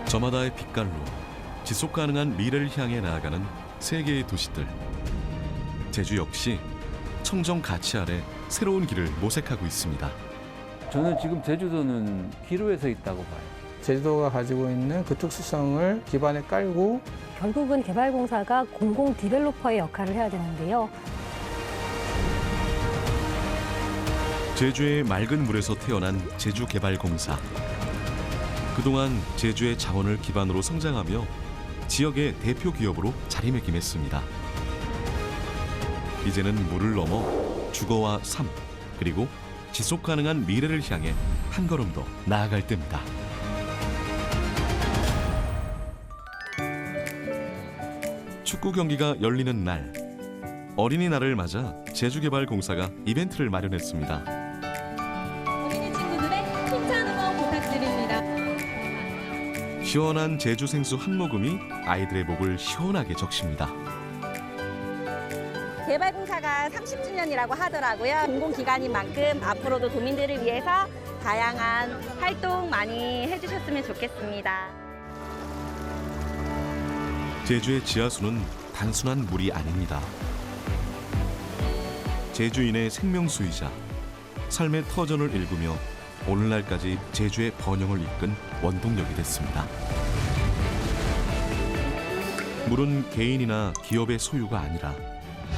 저마다의 빛깔로 지속 가능한 미래를 향해 나아가는 세계의 도시들. 제주 역시 청정 가치 아래 새로운 길을 모색하고 있습니다. 저는 지금 제주도는 기로에 서 있다고 봐요. 제주도가 가지고 있는 그 특수성을 기반에 깔고 결국은 개발공사가 공공 디벨로퍼의 역할을 해야 되는데요. 제주의 맑은 물에서 태어난 제주개발공사. 그동안 제주의 자원을 기반으로 성장하며 지역의 대표 기업으로 자리매김했습니다. 이제는 물을 넘어 주거와 삶, 그리고 지속 가능한 미래를 향해 한 걸음 더 나아갈 때입니다. 축구 경기가 열리는 날, 어린이날을 맞아 제주개발공사가 이벤트를 마련했습니다. 어린이 친구들의 힘찬 응원 부탁드립니다. 시원한 제주 생수 한 모금이 아이들의 목을 시원하게 적십니다. 개발공사가 30주년이라고 하더라고요. 공공기관인 만큼 앞으로도 도민들을 위해서 다양한 활동 많이 해주셨으면 좋겠습니다. 제주의 지하수는 단순한 물이 아닙니다. 제주인의 생명수이자 삶의 터전을 일구며 오늘날까지 제주의 번영을 이끈 원동력이 됐습니다. 물은 개인이나 기업의 소유가 아니라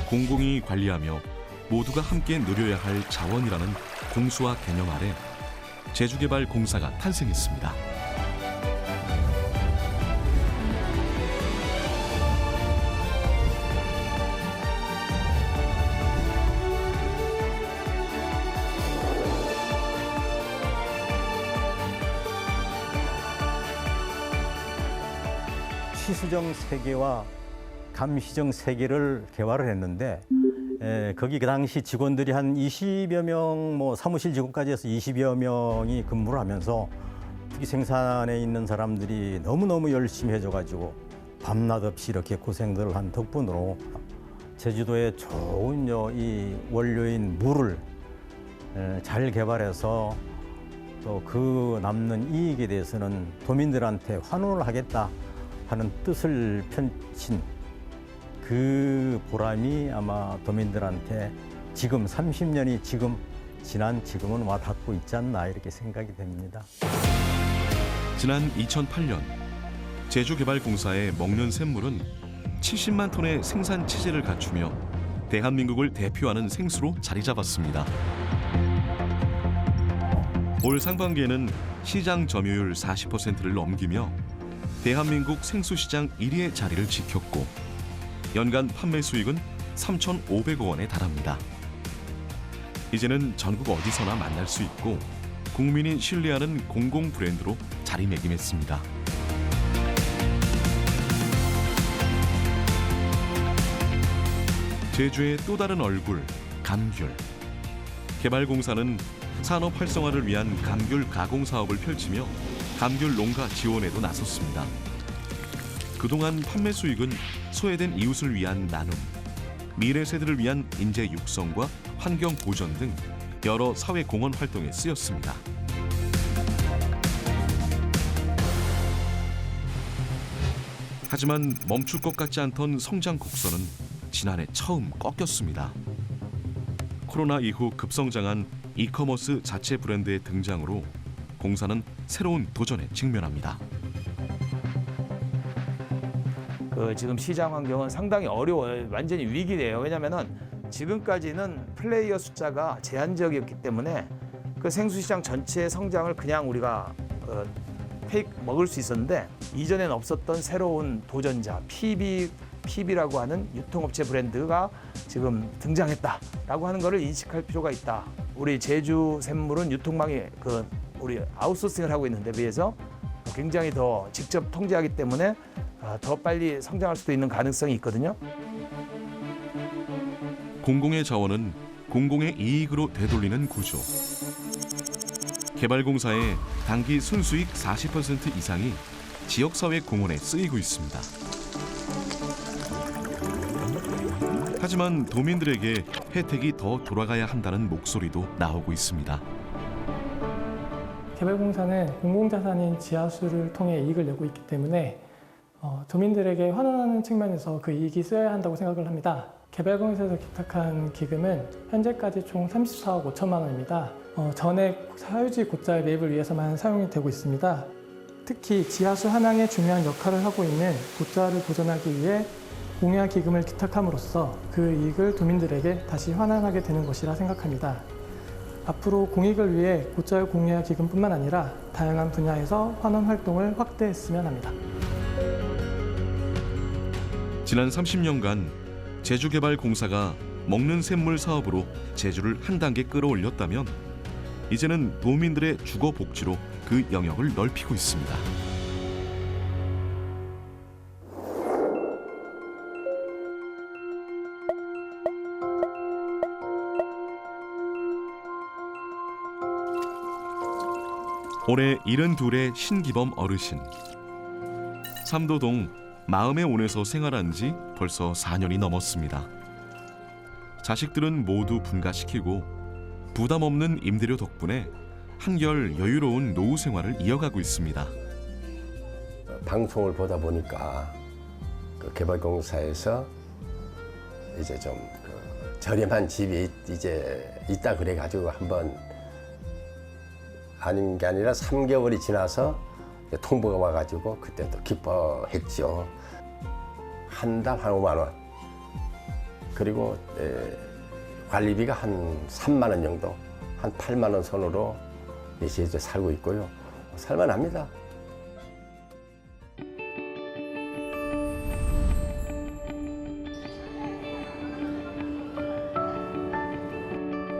공공이 관리하며 모두가 함께 누려야 할 자원이라는 공수화 개념 아래 제주개발공사가 탄생했습니다. 시수정 3개와 감시정 3개를 개발을 했는데 거기 그 당시 직원들이 한 20여 명, 사무실 직원까지 해서 20여 명이 근무를 하면서 특히 생산에 있는 사람들이 너무너무 열심히 해줘가지고 밤낮 없이 이렇게 고생들을 한 덕분으로 제주도의 좋은 이 원료인 물을 잘 개발해서 또 그 남는 이익에 대해서는 도민들한테 환원을 하겠다 하는 뜻을 펼친 그 보람이 아마 도민들한테 지금 30년이 지난 지금은 와 닿고 있지 않나 이렇게 생각이 됩니다. 지난 2008년 제주개발공사의 먹는 샘물은 70만 톤의 생산 체제를 갖추며 대한민국을 대표하는 생수로 자리 잡았습니다. 올 상반기에는 시장 점유율 40%를 넘기며 대한민국 생수시장 1위의 자리를 지켰고 연간 판매 수익은 3,500억 원에 달합니다. 이제는 전국 어디서나 만날 수 있고 국민이 신뢰하는 공공 브랜드로 자리매김했습니다. 제주의 또 다른 얼굴, 감귤. 개발공사는 산업 활성화를 위한 감귤 가공 사업을 펼치며 감귤 농가 지원에도 나섰습니다. 그동안 판매 수익은 소외된 이웃을 위한 나눔, 미래 세대를 위한 인재 육성과 환경 보전 등 여러 사회 공헌 활동에 쓰였습니다. 하지만 멈출 것 같지 않던 성장 곡선은 지난해 처음 꺾였습니다. 코로나 이후 급성장한 이커머스 자체 브랜드의 등장으로 공사는 새로운 도전에 직면합니다. 지금 시장 환경은 상당히 어려워요. 완전히 위기래요. 왜냐하면 지금까지는 플레이어 숫자가 제한적이었기 때문에 그 생수시장 전체의 성장을 그냥 우리가 먹을 수 있었는데 이전엔 없었던 새로운 도전자 PB라고 하는 유통업체 브랜드가 지금 등장했다라고 하는 것을 인식할 필요가 있다. 우리 제주 샘물은 유통망이 우리 아웃소싱을 하고 있는 데 비해서 굉장히 더 직접 통제하기 때문에 더 빨리 성장할 수도 있는 가능성이 있거든요. 공공의 자원은 공공의 이익으로 되돌리는 구조. 개발공사의 단기 순수익 40% 이상이 지역사회 공헌에 쓰이고 있습니다. 하지만 도민들에게 혜택이 더 돌아가야 한다는 목소리도 나오고 있습니다. 개발공사는 공공자산인 지하수를 통해 이익을 내고 있기 때문에 도민들에게 환원하는 측면에서 그 이익이 쓰여야 한다고 생각을 합니다. 개발공사에서 기탁한 기금은 현재까지 총 34억 5천만 원입니다. 전액 사유지 고자의 매입을 위해서만 사용이 되고 있습니다. 특히 지하수 환항에 중요한 역할을 하고 있는 고자를 보존하기 위해 공야 기금을 기탁함으로써 그 이익을 도민들에게 다시 환원하게 되는 것이라 생각합니다. 앞으로 공익을 위해 고자의 공야 기금뿐만 아니라 다양한 분야에서 환원 활동을 확대했으면 합니다. 지난 30년간 제주개발공사가 먹는 샘물 사업으로 제주를 한 단계 끌어올렸다면 이제는 도민들의 주거 복지로 그 영역을 넓히고 있습니다. 올해 72의 신기범 어르신. 삼도동 마음의 온에서 생활한 지 벌써 4년이 넘었습니다. 자식들은 모두 분가시키고 부담 없는 임대료 덕분에 한결 여유로운 노후 생활을 이어가고 있습니다. 방송을 보다 보니까 그 개발공사에서 이제 좀 저렴한 집이 이제 있다 그래가지고 한번 아닌 게 아니라 3개월이 지나서 통보가 와가지고 그때 또 기뻐했죠. 한 달 한 5만 원. 그리고 관리비가 한 3만 원 정도, 한 8만 원 선으로 이제 살고 있고요. 살만합니다.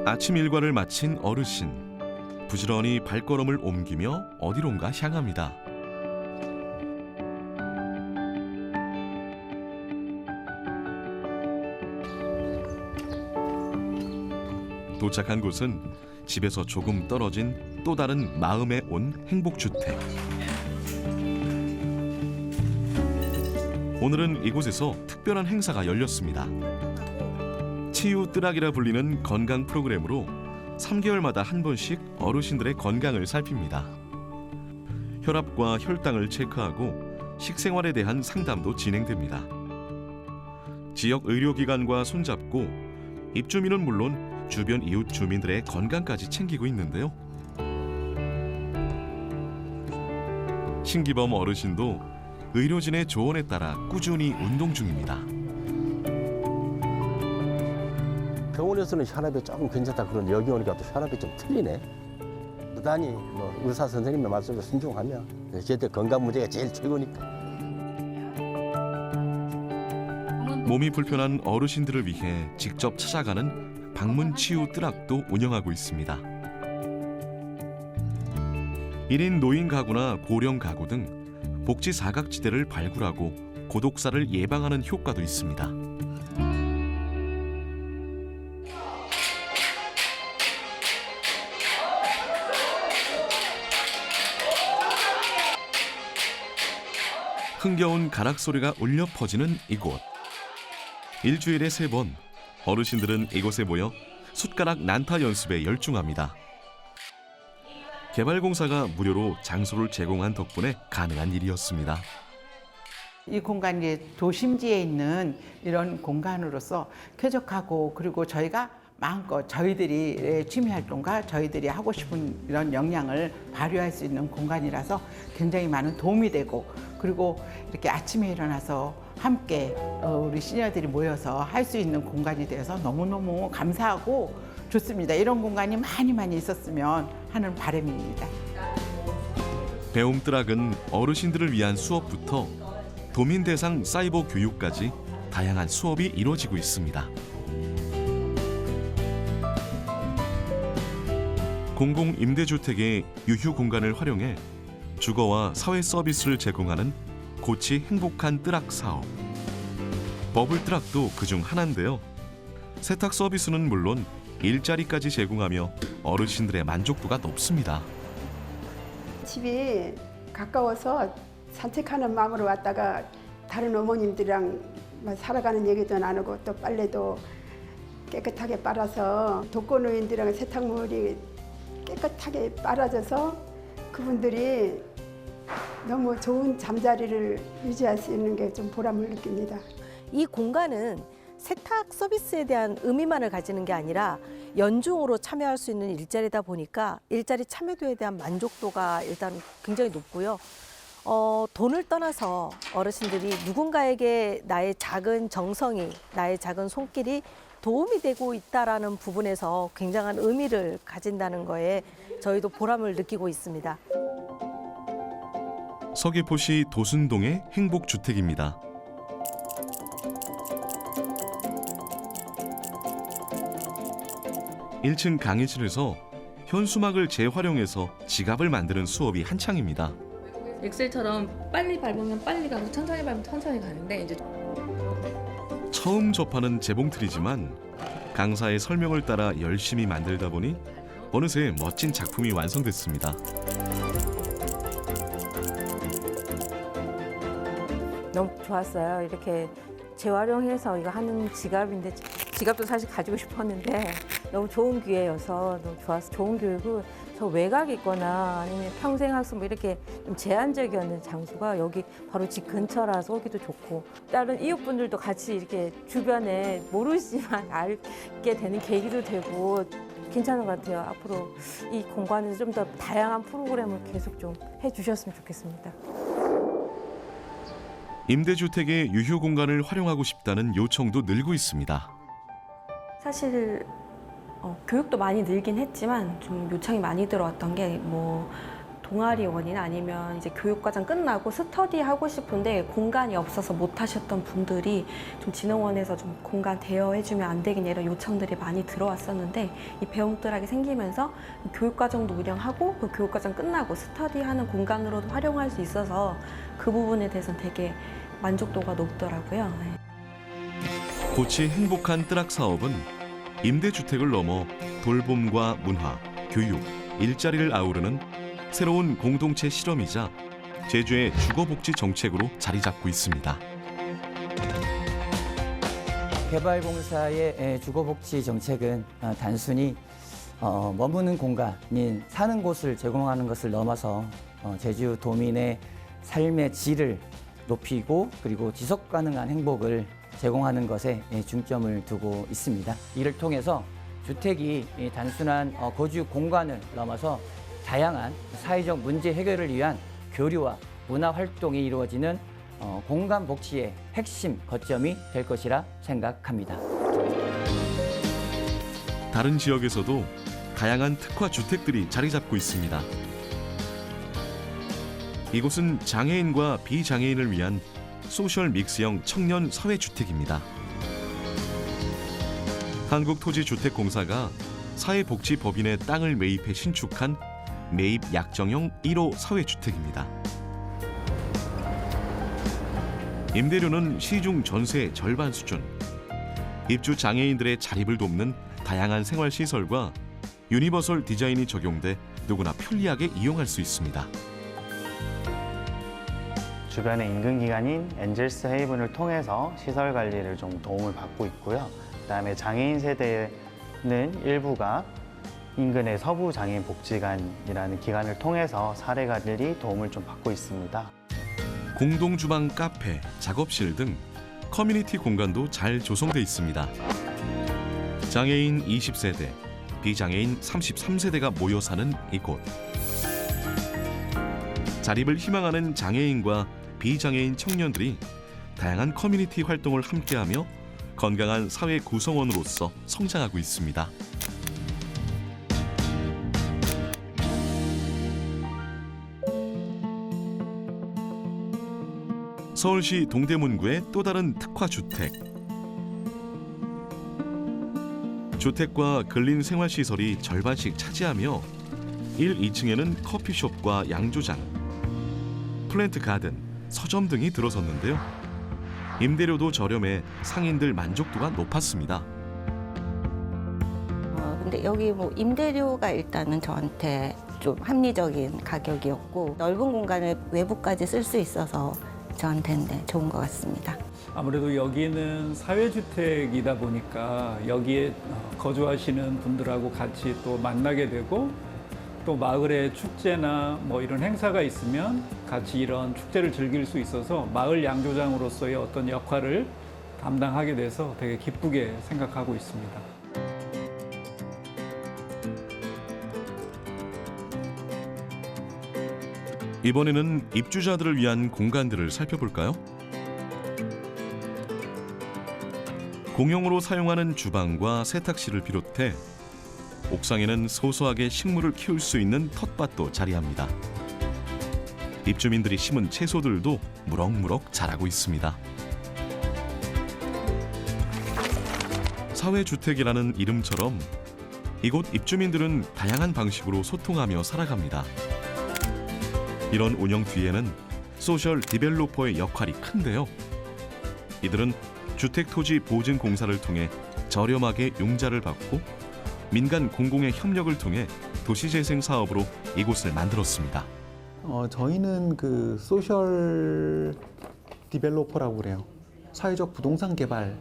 아침 일과를 마친 어르신. 부지런히 발걸음을 옮기며 어디론가 향합니다. 도착한 곳은 집에서 조금 떨어진 또 다른 마음의 온 행복주택. 오늘은 이곳에서 특별한 행사가 열렸습니다. 치유뜨락이라 불리는 건강 프로그램으로 3개월마다 한 번씩 어르신들의 건강을 살핍니다. 혈압과 혈당을 체크하고 식생활에 대한 상담도 진행됩니다. 지역 의료기관과 손잡고 입주민은 물론 주변 이웃 주민들의 건강까지 챙기고 있는데요. 신기범 어르신도 의료진의 조언에 따라 꾸준히 운동 중입니다. 병원에서는 혈압이 조금 괜찮다 그러는데 여기 오니까 또 혈압이 좀 틀리네. 부단히 의사 선생님의 말씀에 순종하면 저한테 건강 문제가 제일 최고니까. 몸이 불편한 어르신들을 위해 직접 찾아가는 방문 치유 뜨락도 운영하고 있습니다. 1인 노인 가구나 고령 가구 등 복지 사각지대를 발굴하고 고독사를 예방하는 효과도 있습니다. 흥겨운 가락 소리가 울려 퍼지는 이곳. 일주일에 3번 어르신들은 이곳에 모여 숟가락 난타 연습에 열중합니다. 개발공사가 무료로 장소를 제공한 덕분에 가능한 일이었습니다. 이 공간이 도심지에 있는 이런 공간으로서 쾌적하고 그리고 저희가 마음껏 저희들이 취미활동과 저희들이 하고 싶은 이런 역량을 발휘할 수 있는 공간이라서 굉장히 많은 도움이 되고 그리고 이렇게 아침에 일어나서 함께 우리 시니어들이 모여서 할 수 있는 공간이 되어서 너무너무 감사하고 좋습니다. 이런 공간이 많이 있었으면 하는 바람입니다. 배움 뜨락은 어르신들을 위한 수업부터 도민 대상 사이버 교육까지 다양한 수업이 이루어지고 있습니다. 공공임대주택의 유휴 공간을 활용해 주거와 사회 서비스를 제공하는 고치 행복한 뜨락 사업. 버블 뜨락도 그중 하나인데요. 세탁 서비스는 물론 일자리까지 제공하며 어르신들의 만족도가 높습니다. 집이 가까워서 산책하는 마음으로 왔다가 다른 어머님들이랑 살아가는 얘기도 나누고 또 빨래도 깨끗하게 빨아서 독거노인들이랑 세탁물이 깨끗하게 빨아져서 그분들이 너무 좋은 잠자리를 유지할 수 있는 게 좀 보람을 느낍니다. 이 공간은 세탁 서비스에 대한 의미만을 가지는 게 아니라 연중으로 참여할 수 있는 일자리다 보니까 일자리 참여도에 대한 만족도가 일단 굉장히 높고요. 돈을 떠나서 어르신들이 누군가에게 나의 작은 정성이, 나의 작은 손길이 도움이 되고 있다라는 부분에서 굉장한 의미를 가진다는 거에 저희도 보람을 느끼고 있습니다. 서귀포시 도순동의 행복주택입니다. 1층 강의실에서 현수막을 재활용해서 지갑을 만드는 수업이 한창입니다. 엑셀처럼 빨리 밟으면 빨리 가고 천천히 밟으면 천천히 가는데 이제 처음 접하는 재봉틀이지만 강사의 설명을 따라 열심히 만들다 보니 어느새 멋진 작품이 완성됐습니다. 너무 좋았어요. 이렇게 재활용해서 이거 하는 지갑인데 지갑도 사실 가지고 싶었는데 너무 좋은 기회여서 너무 좋았어요. 좋은 교육은 저 외곽에 있거나 아니면 평생학습 뭐 이렇게 좀 제한적이었는 장소가 여기 바로 집 근처라서 오기도 좋고 다른 이웃분들도 같이 이렇게 주변에 모르시지만 알게 되는 계기도 되고 괜찮은 것 같아요. 앞으로 이 공간에서 좀 더 다양한 프로그램을 계속 좀 해주셨으면 좋겠습니다. 임대주택의 유휴 공간을 활용하고 싶다는 요청도 늘고 있습니다. 사실 교육도 많이 늘긴 했지만 좀 요청이 많이 들어왔던 게 뭐 동아리원이나 아니면 이제 교육과정 끝나고 스터디 하고 싶은데 공간이 없어서 못 하셨던 분들이 좀 진흥원에서 좀 공간 대여해주면 안 되겠냐 이런 요청들이 많이 들어왔었는데 이 배움뜰하게 생기면서 교육과정도 운영하고 그 교육과정 끝나고 스터디하는 공간으로도 활용할 수 있어서 그 부분에 대해서는 되게 만족도가 높더라고요. 고치 행복한 뜨락 사업은 임대주택을 넘어 돌봄과 문화, 교육, 일자리를 아우르는 새로운 공동체 실험이자 제주의 주거복지 정책으로 자리 잡고 있습니다. 개발공사의 주거복지 정책은 단순히 머무는 공간인 사는 곳을 제공하는 것을 넘어서 제주 도민의 삶의 질을 높이고 그리고 지속 가능한 행복을 제공하는 것에 중점을 두고 있습니다. 이를 통해서 주택이 단순한 거주 공간을 넘어서 다양한 사회적 문제 해결을 위한 교류와 문화 활동이 이루어지는 공간 복지의 핵심 거점이 될 것이라 생각합니다. 다른 지역에서도 다양한 특화 주택들이 자리 잡고 있습니다. 이곳은 장애인과 비장애인을 위한 소셜 믹스형 청년 사회주택입니다. 한국토지주택공사가 사회복지법인의 땅을 매입해 신축한 매입 약정형 1호 사회주택입니다. 임대료는 시중 전세의 절반 수준. 입주 장애인들의 자립을 돕는 다양한 생활시설과 유니버설 디자인이 적용돼 누구나 편리하게 이용할 수 있습니다. 주변의 인근기관인 엔젤스 헤이븐을 통해서 시설 관리를 좀 도움을 받고 있고요. 그다음에 장애인 세대는 일부가 인근의 서부장애인복지관이라는 기관을 통해서 사례 관리 도움을 좀 받고 있습니다. 공동주방 카페, 작업실 등 커뮤니티 공간도 잘 조성돼 있습니다. 장애인 20세대, 비장애인 33세대가 모여 사는 이곳. 자립을 희망하는 장애인과 비장애인 청년들이 다양한 커뮤니티 활동을 함께하며 건강한 사회 구성원으로서 성장하고 있습니다. 서울시 동대문구의 또 다른 특화주택. 주택과 근린 생활시설이 절반씩 차지하며 1, 2층에는 커피숍과 양조장, 플랜트 가든, 서점 등이 들어섰는데요. 임대료도 저렴해 상인들 만족도가 높았습니다. 근데 여기 뭐 임대료가 일단은 저한테 좀 합리적인 가격이었고 넓은 공간을 외부까지 쓸 수 있어서 저한테는 좋은 것 같습니다. 아무래도 여기는 사회주택이다 보니까 여기에 거주하시는 분들하고 같이 또 만나게 되고 또 마을에 축제나 뭐 이런 행사가 있으면 같이 이런 축제를 즐길 수 있어서 마을 양조장으로서의 어떤 역할을 담당하게 돼서 되게 기쁘게 생각하고 있습니다. 이번에는 입주자들을 위한 공간들을 살펴볼까요? 공용으로 사용하는 주방과 세탁실을 비롯해 옥상에는 소소하게 식물을 키울 수 있는 텃밭도 자리합니다. 입주민들이 심은 채소들도 무럭무럭 자라고 있습니다. 사회주택이라는 이름처럼 이곳 입주민들은 다양한 방식으로 소통하며 살아갑니다. 이런 운영 뒤에는 소셜 디벨로퍼의 역할이 큰데요. 이들은 주택토지보증공사를 통해 저렴하게 융자를 받고 민간 공공의 협력을 통해 도시재생 사업으로 이곳을 만들었습니다. 저희는 그 소셜 디벨로퍼라고 그래요. 사회적 부동산 개발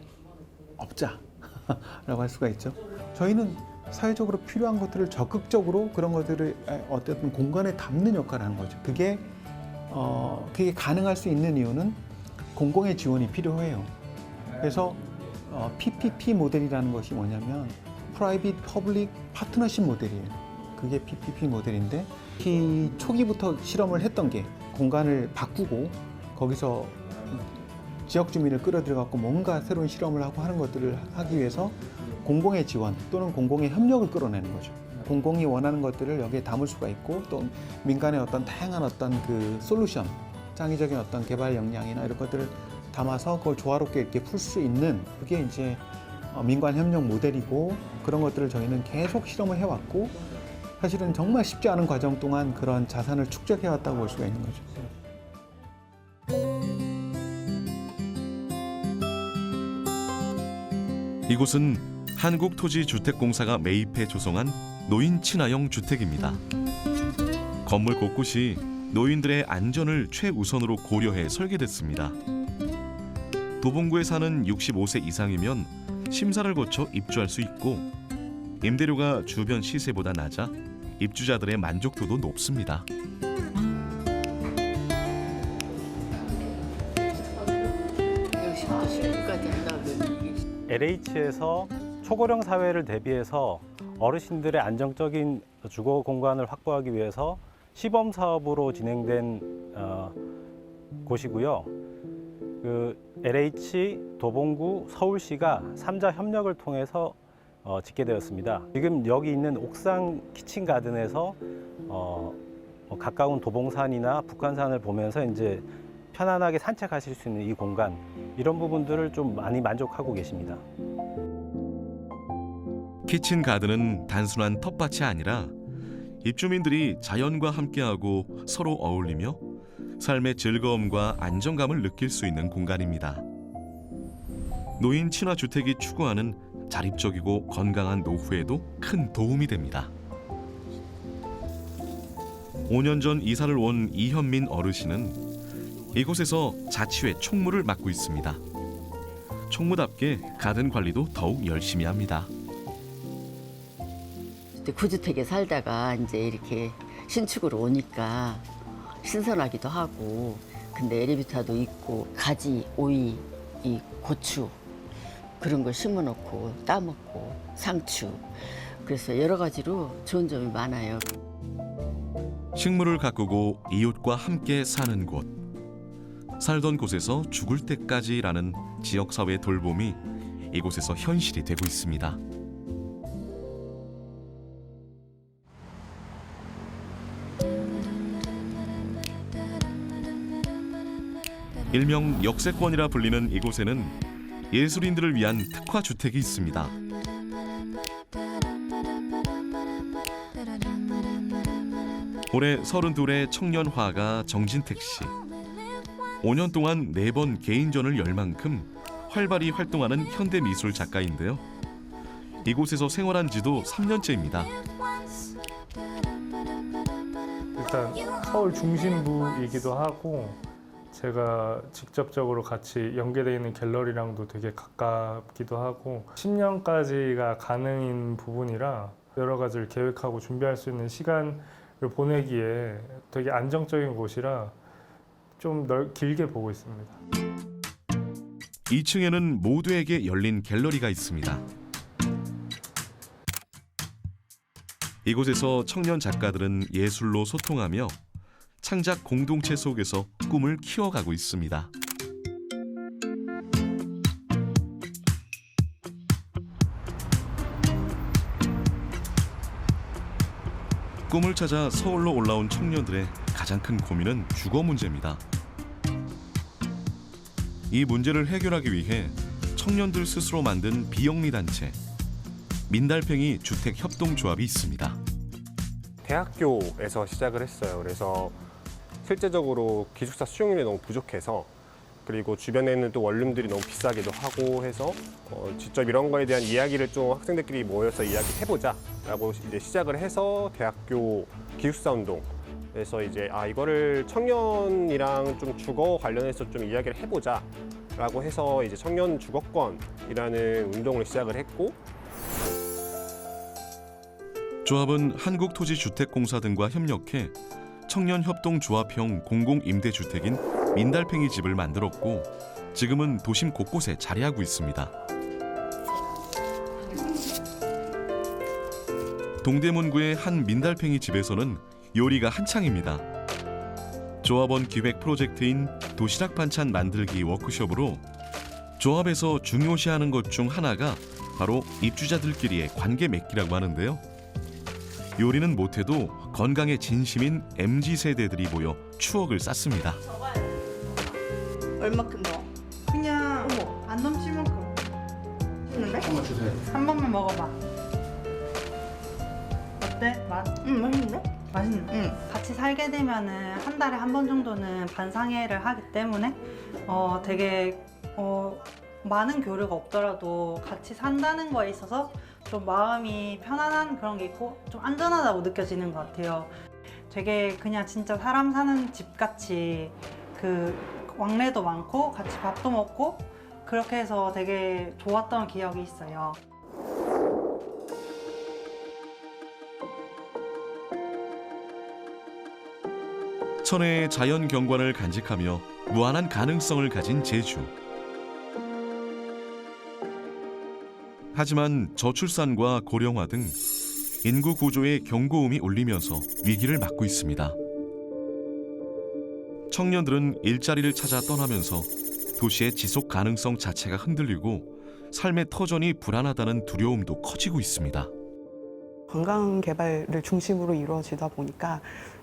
업자라고 할 수가 있죠. 저희는 사회적으로 필요한 것들을 적극적으로 그런 것들을 어떤 공간에 담는 역할을 하는 거죠. 그게 가능할 수 있는 이유는 공공의 지원이 필요해요. 그래서 PPP 모델이라는 것이 뭐냐면 Private Public Partnership 모델이에요. 그게 PPP 모델인데 초기부터 실험을 했던 게 공간을 바꾸고 거기서 지역 주민을 끌어들여갖고 뭔가 새로운 실험을 하고 하는 것들을 하기 위해서 공공의 지원 또는 공공의 협력을 끌어내는 거죠. 공공이 원하는 것들을 여기에 담을 수가 있고 또 민간의 어떤 다양한 어떤 그 솔루션, 창의적인 어떤 개발 역량이나 이런 것들을 담아서 그걸 조화롭게 이렇게 풀 수 있는 그게 이제 민관 협력 모델이고 그런 것들을 저희는 계속 실험을 해왔고 사실은 정말 쉽지 않은 과정 동안 그런 자산을 축적해왔다고 볼 수가 있는 거죠. 이곳은 한국토지주택공사가 매입해 조성한 노인 친화형 주택입니다. 건물 곳곳이 노인들의 안전을 최우선으로 고려해 설계됐습니다. 도봉구에 사는 65세 이상이면 심사를 거쳐 입주할 수 있고 임대료가 주변 시세보다 낮아 입주자들의 만족도도 높습니다. LH에서 초고령 사회를 대비해서 어르신들의 안정적인 주거 공간을 확보하기 위해서 시범 사업으로 진행된 곳이고요. 그 LH, 도봉구, 서울시가 3자 협력을 통해서 짓게 되었습니다. 지금 여기 있는 옥상 키친 가든에서 가까운 도봉산이나 북한산을 보면서 이제 편안하게 산책하실 수 있는 이 공간, 이런 부분들을 좀 많이 만족하고 계십니다. 키친 가든은 단순한 텃밭이 아니라 입주민들이 자연과 함께하고 서로 어울리며 삶의 즐거움과 안정감을 느낄 수 있는 공간입니다. 노인 친화 주택이 추구하는 자립적이고 건강한 노후에도 큰 도움이 됩니다. 5년 전 이사를 온 이현민 어르신은 이곳에서 자치회 총무를 맡고 있습니다. 총무답게 가든 관리도 더욱 열심히 합니다. 구주택에 살다가 이제 이렇게 신축으로 오니까 신선하기도 하고, 근데 에레비타도 있고 가지, 오이, 이 고추 그런 거 심어놓고 따먹고 상추, 그래서 여러 가지로 좋은 점이 많아요. 식물을 가꾸고 이웃과 함께 사는 곳, 살던 곳에서 죽을 때까지라는 지역사회 돌봄이 이곳에서 현실이 되고 있습니다. 일명 역세권이라 불리는 이곳에는 예술인들을 위한 특화 주택이 있습니다. 올해 32의 청년 화가 정진택 씨. 5년 동안 4번 개인전을 열 만큼 활발히 활동하는 현대미술 작가인데요. 이곳에서 생활한 지도 3년째입니다. 일단 서울 중심부이기도 하고 제가 직접적으로 같이 연계되어 있는 갤러리랑도 되게 가깝기도 하고 10년까지가 가능인 부분이라 여러 가지를 계획하고 준비할 수 있는 시간이 보내기에 되게 안정적인 곳이라 좀 길게 보고 있습니다. 2층에는 모두에게 열린 갤러리가 있습니다. 이곳에서 청년 작가들은 예술로 소통하며 창작 공동체 속에서 꿈을 키워가고 있습니다. 꿈을 찾아 서울로 올라온 청년들의 가장 큰 고민은 주거 문제입니다. 이 문제를 해결하기 위해 청년들 스스로 만든 비영리 단체 민달팽이 주택협동조합이 있습니다. 대학교에서 시작을 했어요. 그래서 실제적으로 기숙사 수용률이 너무 부족해서, 그리고 주변에는 또 원룸들이 너무 비싸기도 하고 해서 직접 이런 거에 대한 이야기를 좀 학생들끼리 모여서 이야기해보자라고 이제 시작을 해서 대학교 기숙사 운동에서 이제 이거를 청년이랑 좀 주거 관련해서 좀 이야기를 해보자라고 해서 이제 청년 주거권이라는 운동을 시작을 했고, 조합은 한국토지주택공사 등과 협력해 청년협동조합형 공공임대주택인 민달팽이 집을 만들었고 지금은 도심 곳곳에 자리하고 있습니다. 동대문구의 한 민달팽이 집에서는 요리가 한창입니다. 조합원 기획 프로젝트인 도시락 반찬 만들기 워크숍으로 조합에서 중요시하는 것 중 하나가 바로 입주자들끼리의 관계 맺기라고 하는데요. 요리는 못해도 건강에 진심인 MZ세대들이 모여 추억을 쌓습니다. 얼마큼 넣어? 그냥 안 넘칠 만큼. 맛있는데? 한번 주세요. 한 번만 먹어봐. 어때? 맛? 맛있는데? 맛있는데? 같이 살게 되면은 한 달에 한 번 정도는 반상회를 하기 때문에 되게 많은 교류가 없더라도 같이 산다는 거에 있어서 좀 마음이 편안한 그런 게 있고 좀 안전하다고 느껴지는 것 같아요. 되게 그냥 진짜 사람 사는 집같이 그 왕래도 많고 같이 밥도 먹고 그렇게 해서 되게 좋았던 기억이 있어요. 천혜의 자연 경관을 간직하며 무한한 가능성을 가진 제주. 하지만 저출산과 고령화 등 인구 구조의 경고음이 울리면서 위기를 맞고 있습니다. 청년들은 일자리를 찾아 떠나면서 도시의 지속 가능성 자체가 흔들리고 삶의 터전이 불안하다는 두려움도 커지고 있습니다. 관광 개발을 중심으로 이루어지다 보니까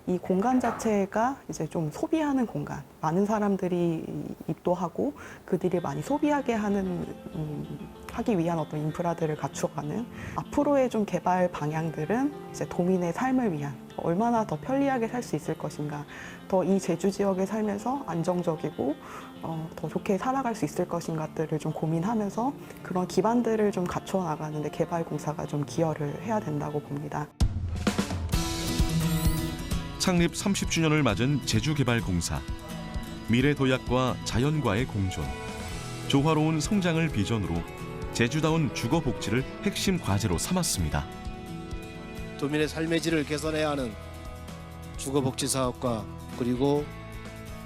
이 공간 자체가 이제 좀 소비하는 공간, 많은 사람들이 입도하고 그들이 많이 소비하게 하기 위한 어떤 인프라들을 갖추어가는 앞으로의 좀 개발 방향들은 이제 도민의 삶을 위한 얼마나 더 편리하게 살 수 있을 것인가, 더 이 제주 지역에 살면서 안정적이고 더 좋게 살아갈 수 있을 것인가들을 좀 고민하면서 그런 기반들을 좀 갖춰 나가는데 개발공사가 좀 기여를 해야 된다고 봅니다. 창립 30주년을 맞은 제주개발공사. 미래도약과 자연과의 공존, 조화로운 성장을 비전으로 제주다운 주거복지를 핵심 과제로 삼았습니다. 도민의 삶의 질을 개선해야 하는 주거복지 사업과 그리고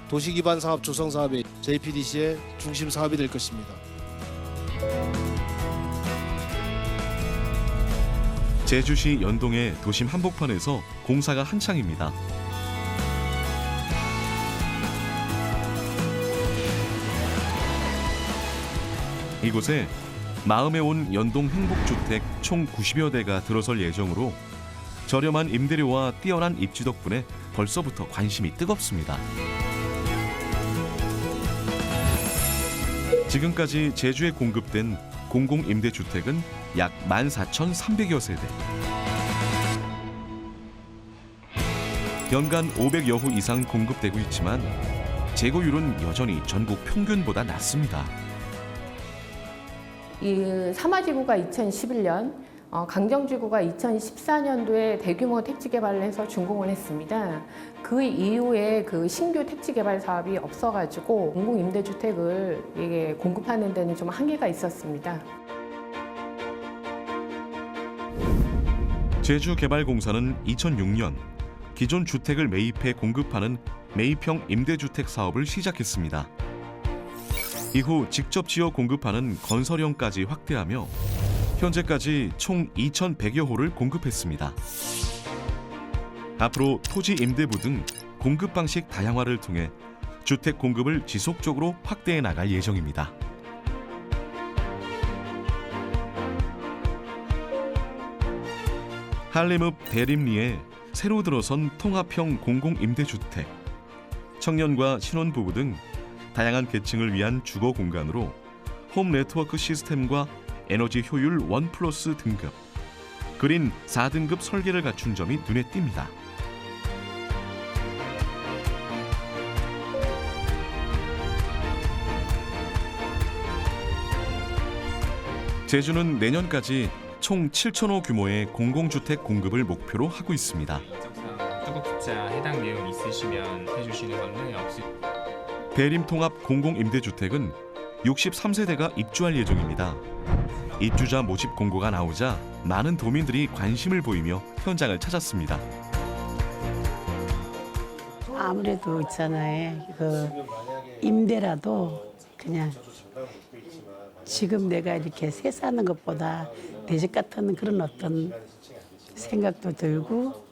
도시기반 사업 조성 사업이 JPDC의 중심 사업이 될 것입니다. 제주시 연동의 도심 한복판에서 공사가 한창입니다. 이곳에 마음에 온 연동 행복주택 총 90여 대가 들어설 예정으로 저렴한 임대료와 뛰어난 입지 덕분에 벌써부터 관심이 뜨겁습니다. 지금까지 제주에 공급된 공공임대주택은 약 14,300여 세대. 연간 500여 호 이상 공급되고 있지만 재고율은 여전히 전국 평균보다 낮습니다. 이 사마지구가 2011년, 강정지구가 2014년도에 대규모 택지 개발을 해서 준공을 했습니다. 그 이후에 그 신규 택지 개발 사업이 없어가지고 공공임대주택을 이게 공급하는 데는 좀 한계가 있었습니다. 제주개발공사는 2006년 기존 주택을 매입해 공급하는 매입형 임대주택 사업을 시작했습니다. 이후 직접 지어 공급하는 건설형까지 확대하며 현재까지 총 2,100여 호를 공급했습니다. 앞으로 토지 임대부 등 공급 방식 다양화를 통해 주택 공급을 지속적으로 확대해 나갈 예정입니다. 할렘읍 대림리에 새로 들어선 통합형 공공임대주택, 청년과 신혼부부 등 다양한 계층을 위한 주거 공간으로 홈 네트워크 시스템과 에너지 효율 1+ 등급, 그린 4등급 설계를 갖춘 점이 눈에 띕니다. 제주는 내년까지 총 7,000호 규모의 공공주택 공급을 목표로 하고 있습니다. 투국자 해당 내용 있으시면 해주시는 건데 대림통합 공공임대주택은 63세대가 입주할 예정입니다. 입주자 모집 공고가 나오자 많은 도민들이 관심을 보이며 현장을 찾았습니다. 아무래도 있잖아요. 그 임대라도 그냥 지금 내가 이렇게 새 사는 것보다 내 집 같은 그런 어떤 생각도 들고,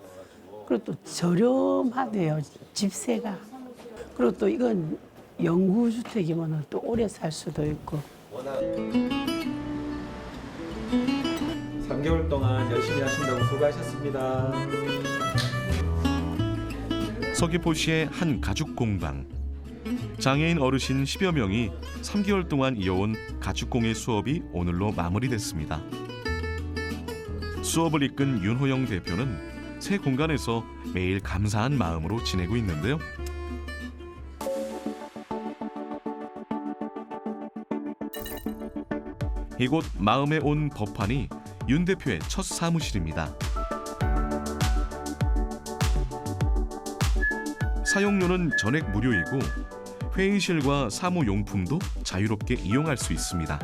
그리고 또 저렴하대요, 집세가. 그리고 또 이건 영구주택이면 또 오래 살 수도 있고. 3개월 동안 열심히 하신다고 수고하셨습니다. 서귀포시의 한 가죽 공방. 장애인 어르신 10여 명이 3개월 동안 이어온 가죽공예 수업이 오늘로 마무리됐습니다. 수업을 이끈 윤호영 대표는 새 공간에서 매일 감사한 마음으로 지내고 있는데요. 이곳 마음에 온 법판이 윤 대표의 첫 사무실입니다. 사용료는 전액 무료이고 회의실과 사무용품도 자유롭게 이용할 수 있습니다.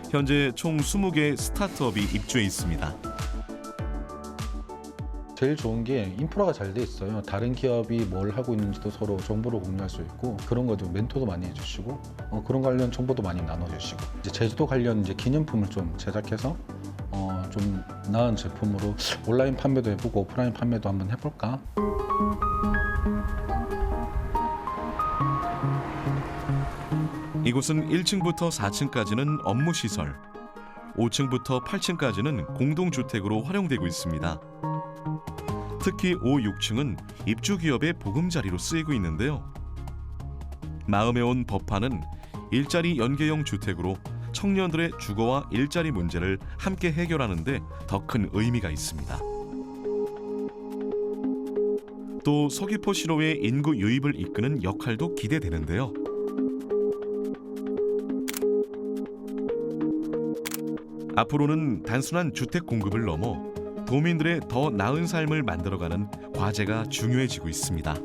현재 총 20개 스타트업이 입주해 있습니다. 제일 좋은 게 인프라가 잘 돼 있어요. 다른 기업이 뭘 하고 있는지도 서로 정보를 공유할 수 있고, 그런 거죠. 멘토도 많이 해주시고, 그런 관련 정보도 많이 나눠주시고, 이제 제주도 관련 이제 기념품을 좀 제작해서 좀 나은 제품으로 온라인 판매도 해보고 오프라인 판매도 한번 해볼까. 이곳은 1층부터 4층까지는 업무시설, 5층부터 8층까지는 공동주택으로 활용되고 있습니다. 특히 5, 6층은 입주기업의 보금자리로 쓰이고 있는데요. 마음에 온 법판은 일자리 연계형 주택으로 청년들의 주거와 일자리 문제를 함께 해결하는 데 더 큰 의미가 있습니다. 또 서귀포시로의 인구 유입을 이끄는 역할도 기대되는데요. 앞으로는 단순한 주택 공급을 넘어 도민들의 더 나은 삶을 만들어가는 과제가 중요해지고 있습니다.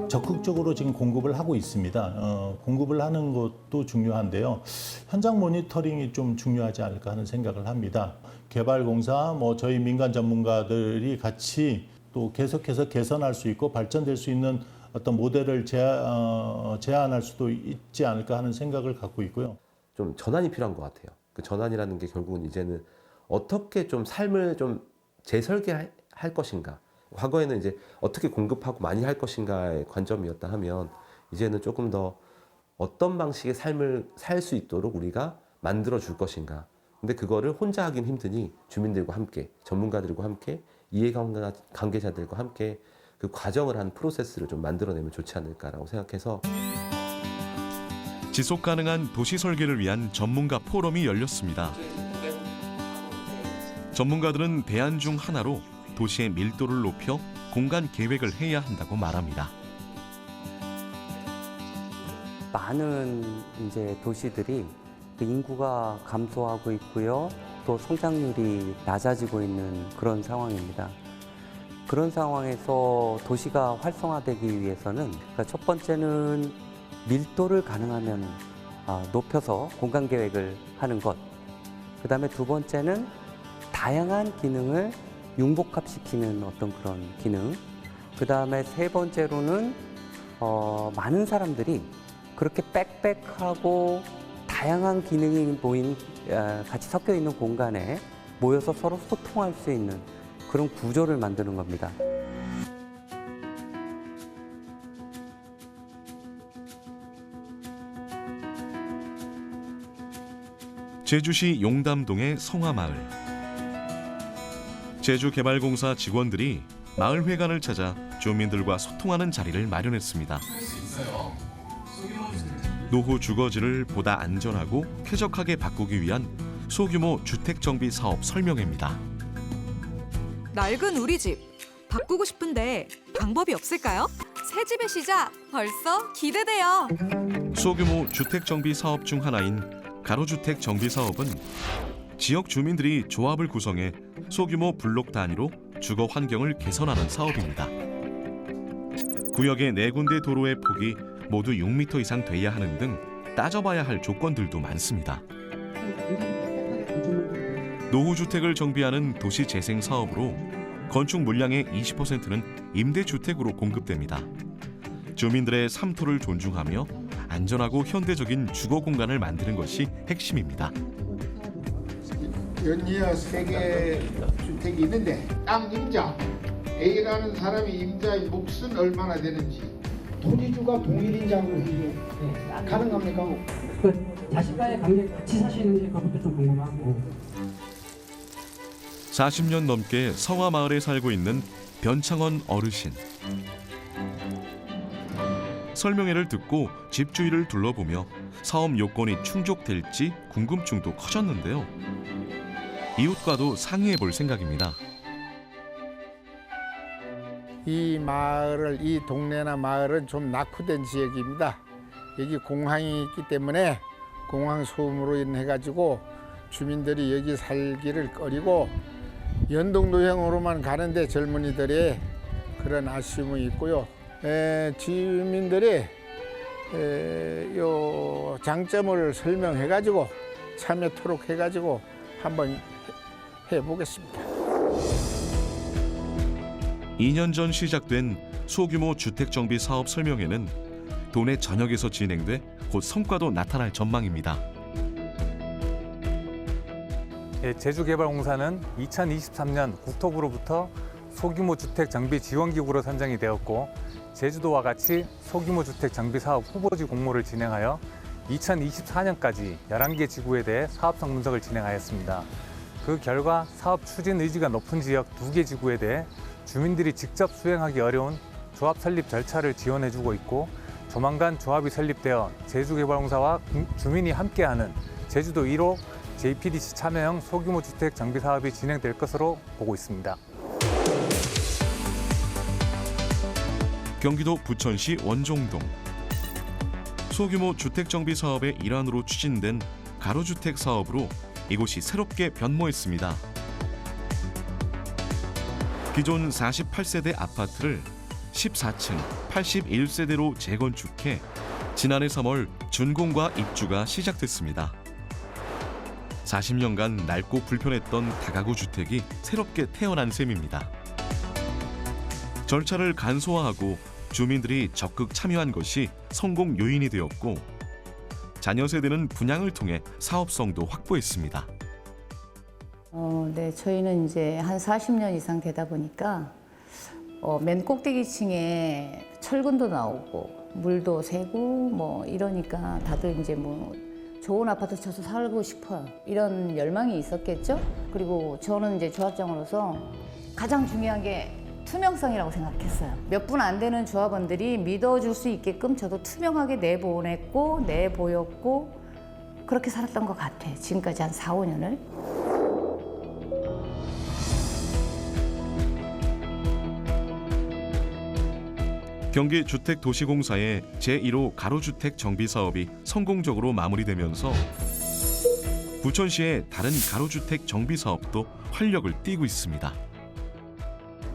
적극적으로 지금 공급을 하고 있습니다. 공급을 하는 것도 중요한데요. 현장 모니터링이 좀 중요하지 않을까 하는 생각을 합니다. 개발공사, 저희 민간 전문가들이 같이 또 계속해서 개선할 수 있고 발전될 수 있는 어떤 모델을 제안할 수도 있지 않을까 하는 생각을 갖고 있고요. 좀 전환이 필요한 것 같아요. 그 전환이라는 게 결국은 이제는 어떻게 좀 삶을 좀 재설계할 것인가. 과거에는 이제 어떻게 공급하고 많이 할 것인가의 관점이었다 하면 이제는 조금 더 어떤 방식의 삶을 살 수 있도록 우리가 만들어 줄 것인가. 근데 그거를 혼자 하긴 힘드니 주민들과 함께, 전문가들과 함께, 이해관계자들과 함께 그 과정을 한 프로세스를 좀 만들어내면 좋지 않을까라고 생각해서 지속 가능한 도시 설계를 위한 전문가 포럼이 열렸습니다. 전문가들은 대안 중 하나로 도시의 밀도를 높여 공간 계획을 해야 한다고 말합니다. 많은 이제 도시들이 그 인구가 감소하고 있고요. 또 성장률이 낮아지고 있는 그런 상황입니다. 그런 상황에서 도시가 활성화되기 위해서는 그러니까 첫 번째는 밀도를 가능하면 높여서 공간 계획을 하는 것. 그다음에 두 번째는 다양한 기능을 융복합시키는 어떤 그런 기능. 그 다음에 세 번째로는 많은 사람들이 그렇게 빽빽하고 다양한 기능이 같이 섞여 있는 공간에 모여서 서로 소통할 수 있는 그런 구조를 만드는 겁니다. 제주시 용담동의 성화마을. 제주개발공사 직원들이 마을회관을 찾아 주민들과 소통하는 자리를 마련했습니다. 노후 주거지를 보다 안전하고 쾌적하게 바꾸기 위한 소규모 주택정비 사업 설명회입니다. 낡은 우리 집 바꾸고 싶은데 방법이 없을까요? 새 집의 시작 벌써 기대돼요. 소규모 주택정비 사업 중 하나인 가로주택 정비 사업은 지역 주민들이 조합을 구성해 소규모 블록 단위로 주거 환경을 개선하는 사업입니다. 구역의 4군데 도로의 폭이 모두 6m 이상 돼야 하는 등 따져봐야 할 조건들도 많습니다. 노후주택을 정비하는 도시재생 사업으로 건축 물량의 20%는 임대주택으로 공급됩니다. 주민들의 삼토를 존중하며 안전하고 현대적인 주거 공간을 만드는 것이 핵심입니다. 연이어 3개 주택이 있는데 땅 임자 A라는 사람이 임자의 몫은 얼마나 되는지 토지주가 동일인자로 해도 가능합니까? 자신과의 관계 같이 사시는지 그것도 좀 궁금하고. 40년 넘게 성화마을에 살고 있는 변창원 어르신. 설명회를 듣고 집주위를 둘러보며 사업 요건이 충족될지 궁금증도 커졌는데요. 이웃과도 상의해 볼 생각입니다. 이 마을을 이 동네나 마을은 좀 낙후된 지역입니다. 여기 공항이 있기 때문에 공항 소음으로 인해 가지고 주민들이 여기 살기를 꺼리고 연동도형으로만 가는데 젊은이들의 그런 아쉬움이 있고요. 주민들이 요 장점을 설명해 가지고 참여토록 해 가지고 한번 해보겠습니다. 2년 전 시작된 소규모 주택정비 사업 설명회는 도내 전역에서 진행돼 곧 성과도 나타날 전망입니다. 제주개발공사는 2023년 국토부로부터 소규모 주택 장비 지원기구로 선정이 되었고 제주도와 같이 소규모 주택 장비 사업 후보지 공모를 진행하여 2024년까지 11개 지구에 대해 사업성 분석을 진행하였습니다. 그 결과 사업 추진 의지가 높은 지역 2개 지구에 대해 주민들이 직접 수행하기 어려운 조합 설립 절차를 지원해주고 있고 조만간 조합이 설립되어 제주개발공사와 주민이 함께하는 제주도 1호 JPDC 참여형 소규모 주택 장비 사업이 진행될 것으로 보고 있습니다. 경기도 부천시 원종동. 소규모 주택 정비 사업의 일환으로 추진된 가로주택 사업으로 이곳이 새롭게 변모했습니다. 기존 48세대 아파트를 14층 81세대로 재건축해 지난해 3월 준공과 입주가 시작됐습니다. 40년간 낡고 불편했던 다가구 주택이 새롭게 태어난 셈입니다. 절차를 간소화하고 주민들이 적극 참여한 것이 성공 요인이 되었고 자녀 세대는 분양을 통해 사업성도 확보했습니다. 네, 저희는 이제 한 40년 이상 되다 보니까 맨 꼭대기층에 철근도 나오고 물도 새고 뭐 이러니까 다들 이제 뭐 좋은 아파트 쳐서 살고 싶어요. 이런 열망이 있었겠죠. 그리고 저는 이제 조합장으로서 가장 중요한 게 투명성이라고 생각했어요. 몇 분 안 되는 조합원들이 믿어줄 수 있게끔 저도 투명하게 내보냈고 내보였고 그렇게 살았던 것 같아요. 지금까지 한 4, 5년을. 경기주택도시공사의 제1호 가로주택 정비 사업이 성공적으로 마무리되면서 부천시의 다른 가로주택 정비 사업도 활력을 띠고 있습니다.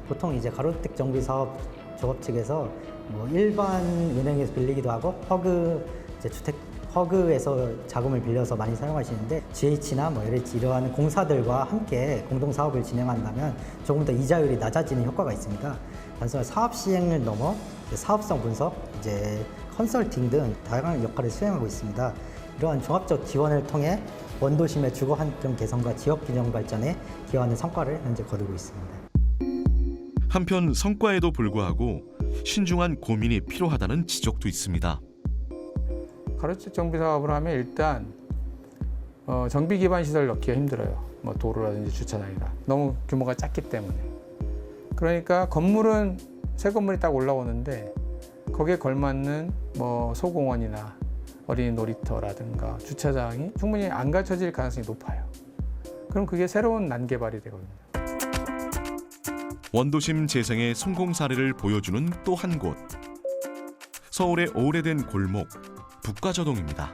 보통 이제 가로주택 정비 사업 조합 측에서 뭐 일반 은행에서 빌리기도 하고 허그 이제 주택 허그에서 자금을 빌려서 많이 사용하시는데 GH나 뭐 LH 이러한 공사들과 함께 공동 사업을 진행한다면 조금 더 이자율이 낮아지는 효과가 있습니다. 단순한 사업 시행을 넘어 사업성 분석, 이제 컨설팅 등 다양한 역할을 수행하고 있습니다. 이러한 종합적 지원을 통해 원도심의 주거 환경 개선과 지역 균형 발전에 기여하는 성과를 현재 거두고 있습니다. 한편 성과에도 불구하고 신중한 고민이 필요하다는 지적도 있습니다. 가로주택 정비 사업을 하면 일단 정비 기반 시설 넣기가 힘들어요. 뭐 도로라든지 주차장이라 너무 규모가 작기 때문에. 그러니까 건물은 새 건물이 딱 올라오는데 거기에 걸맞는 뭐 소공원이나 어린이 놀이터라든가 주차장이 충분히 안 갖춰질 가능성이 높아요. 그럼 그게 새로운 난개발이 되거든요. 원도심 재생의 성공 사례를 보여주는 또 한 곳. 서울의 오래된 골목, 북가저동입니다.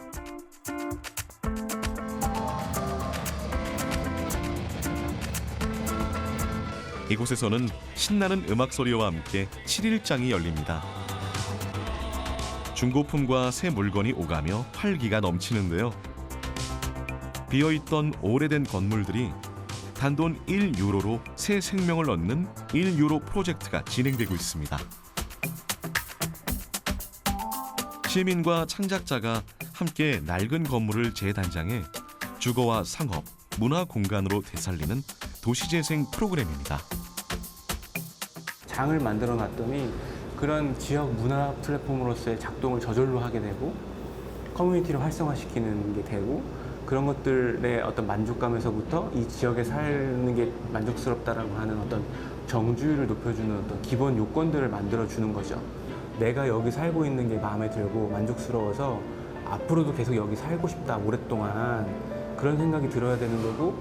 이곳에서는 신나는 음악 소리와 함께 7일장이 열립니다. 중고품과 새 물건이 오가며 활기가 넘치는데요. 비어있던 오래된 건물들이 단돈 1유로로 새 생명을 얻는 1유로 프로젝트가 진행되고 있습니다. 시민과 창작자가 함께 낡은 건물을 재단장해 주거와 상업, 문화 공간으로 되살리는 도시재생 프로그램입니다. 장을 만들어 놨더니 그런 지역 문화 플랫폼으로서의 작동을 저절로 하게 되고 커뮤니티를 활성화시키는 게 되고 그런 것들의 어떤 만족감에서부터 이 지역에 사는 게 만족스럽다라고 하는 어떤 정주율을 높여주는 어떤 기본 요건들을 만들어주는 거죠. 내가 여기 살고 있는 게 마음에 들고 만족스러워서 앞으로도 계속 여기 살고 싶다, 오랫동안 그런 생각이 들어야 되는 거고